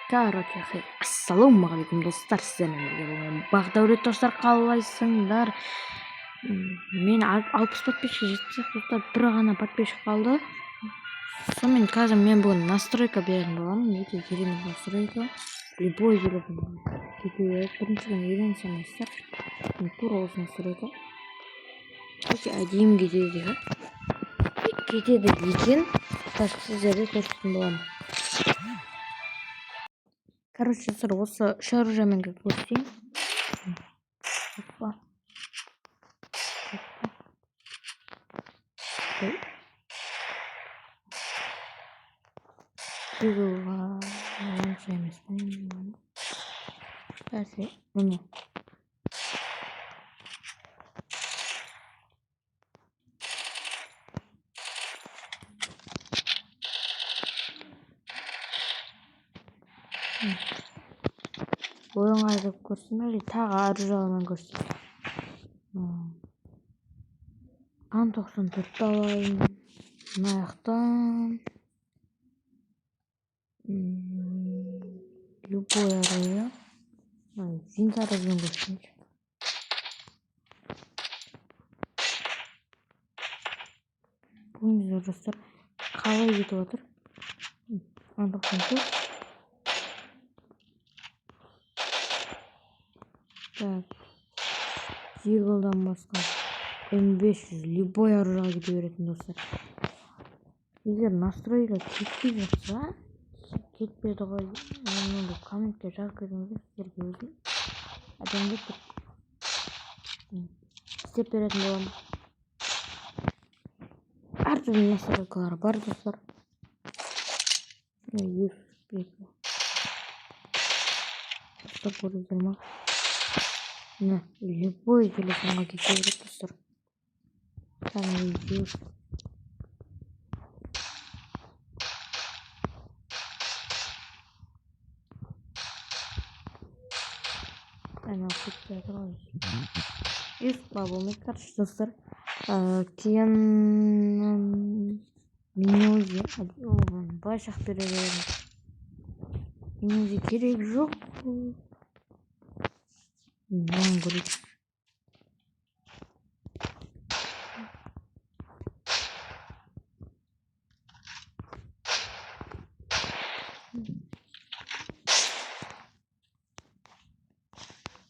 Короче, ассалаумағалейкум достар, сіздермен бірге болған Бақдәулет достар, қалайсыңдар? Мен 60 подписчик жетсек, достар, бір ғана подписчик қалды. Сонымен қазір мен бүгін настройка беретін боламын. Өте керемет настройка. Любой телефон кете береді. Біріншіден үйренсеңіздер, тура осы настройка. Өте әдемі кетеді екен. Сіздерге көрсететін боламын. Короче, достар, осы үш оружиемен көрсетейін. Онша емес. Бәсе, міне. Ойыңа деп көрсетейін, тағы оружиемен көрсетейін. Ан 94 алайын. Мына жақтан любой оружие. Винтарызбен көрсетейінші. Бұның достар қалай кетіп отыр. Ан 94. Так, Зиглдан басқа М500 любой оружиеға кете беретін достар. Егер настройка кетпей жатса, кетпеді ғой, оны комментке жазып кетіңіздер, сіздерге өзім әдемі істеп беретін боламын. Әртүрлі настройкалар бар достар. Достар, көрдіңіздер ма? Міне, любой телефонға кете береді достар. Болмайды, короче, достар. Кейін Минузи былайша бере береміз. Минузи керек жоқ. Мынаны көрейік.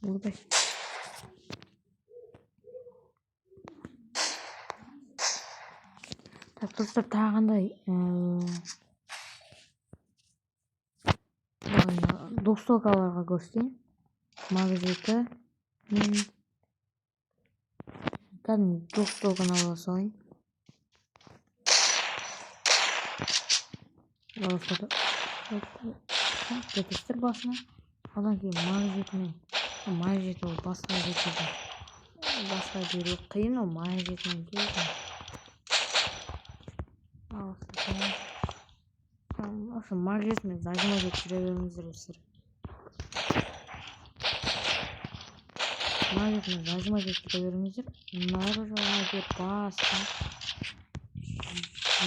Oldu. Так, достар, тағандай достокаларға көрсетейін. Магазеті мен кәдімгі достокын ала салайын. Кетістір басына. Одан кейін магазеті ол басқа жетеді. Басқа беру қиын, ол магазетімен келді. Осы магазетімен зажимать етіп жүре беріңіздер. Магазетімен зажимать етіп жүре беріңіздер. Наружу деп басқа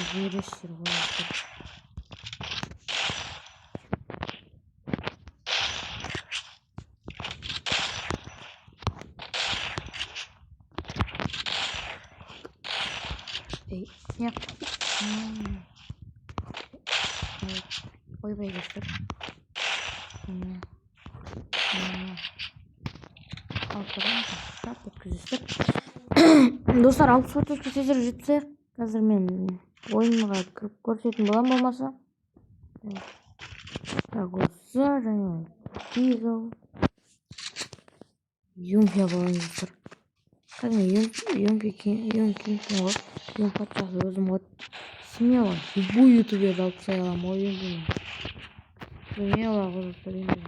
жібересіздер ғой. Нет. Ойбай достар. Достар, 60 подписчик тезір жетсе, қазір мен ойынға кіріп көрсететін болам болмаса. Так, осы және Тигл Юмпия болайын достар. Қазір Юмпия ғой. Юм патшасы өзім ғой. Смело, любой ютуберді алып тастай аламын, ой енді. Смело қозыстар енді.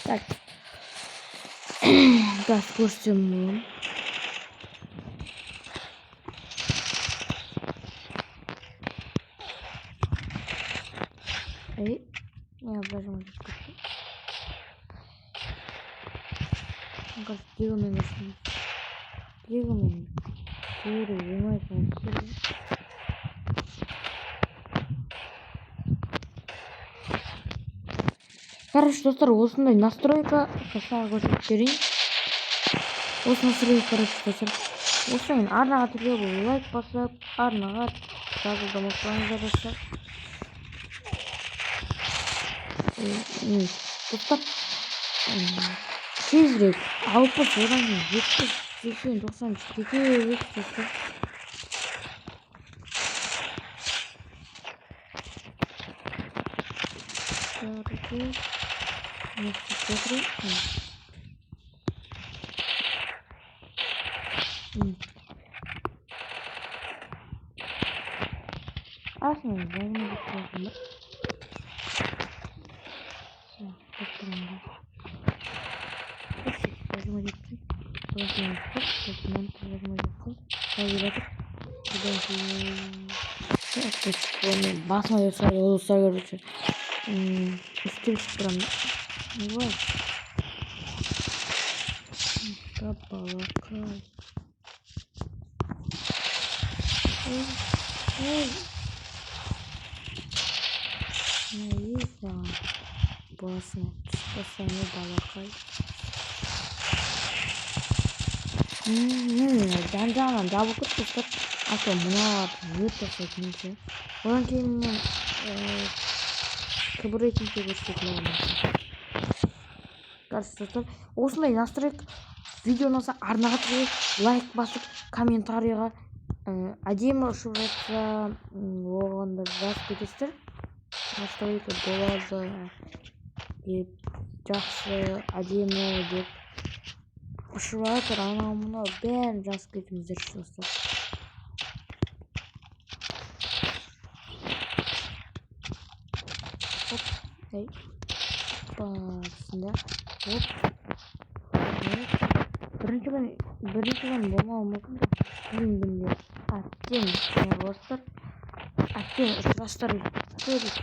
Так. Газ көрсетемін. Я даже могу сказать. Дегенмен короче, достар, осындай настройка көрсетіп берейін. Осы настройка, короче, достар. Осымен арнаға тіркеліп лайк басып, арнаға жазылуды ұмытпаңыздар достар. Достар, тезірек 60, одан кейін 70, 80, 90 кете береді достар. Aslında ben de yapıyorum. Basma yoksa olursa göreceğiz. Üstü sıfıram. Ne var? Kabalaka. Neyse. Basma. Basma balakay. Jangan jauh ke pusat atau mana gitu saja. Orang kini keberatan juga sebenarnya. Karena осындай настройка видеоны арнаға тіркеліп лайк басып комментарийға әдемі ұшып жатса оғанда жазып кетесіздер. Настройка болады деп жақсы әдемі деп ұшып жатыр, анау мынау бәрін жазып кетіңіздер достар. Басында біріншіден болмауы мүмкін. Білімдімде әттен достар, әттен ұшырастар көріп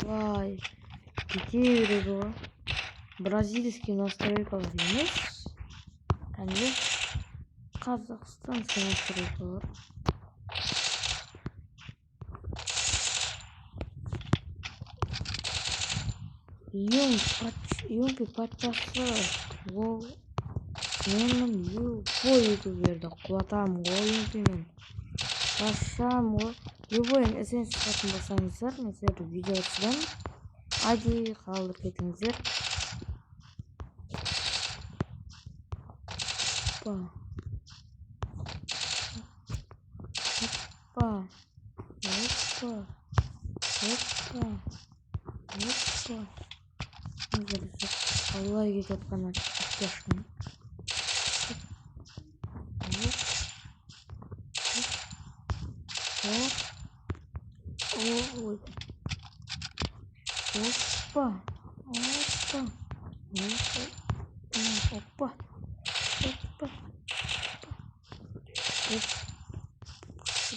Вай, кете береді ғой. Бразильский настройкалар емес, кәдімгі қазақстанский настройкалар. Юмпи патшасы ол менің любой ютуберді құлатам ғой Юмпимен. Қашам ғой. Любой сен шығатын болсаңыздар, mesela видео түсірем. Айди қалдырып кетіңіздер. Аллай кетіп қана аптешкін. Опа.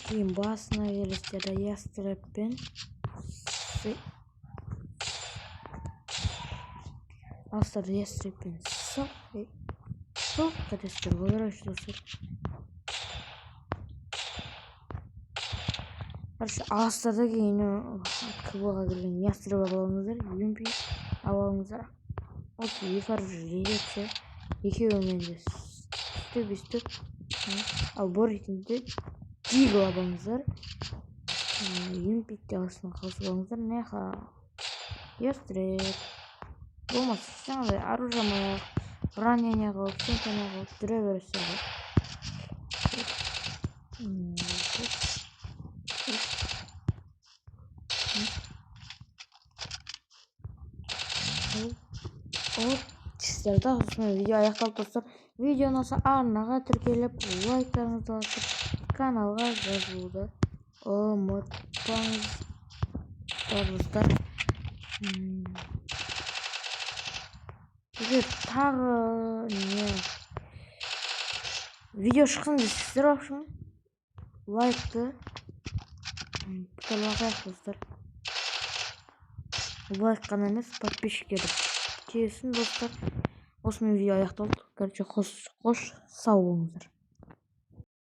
Кейін басына келесіздер ястреппен. Астар ястреппен соқ кәдестер оларайшы достар. Астарда кейін кбға келген ястреп алыңыздар, Юмпи алыңыздар. Осы ефар жетсе екеуімен де үстіп ал боритінде Диго алыңыздар. Юмпикте астына қосып алыңыздар. Неха ястреп болмаса жаңағыдай оружие ранение қылып, сумканы қылып жүре бересіздер. Sizlerді осымен видео аяқталып достар. Видеоны ұнаса арнаға тіркеліп, лайктарыңызды басып, каналға жазылуды ұмытпаңыздар достар. Егер тағы видео шықсын десеңіздер, лайкты бұтарларға достар. лайк қана емес подписчикке де тиесін достар. Осымен видео аяқталды. Короче, қош сау болыңыздар.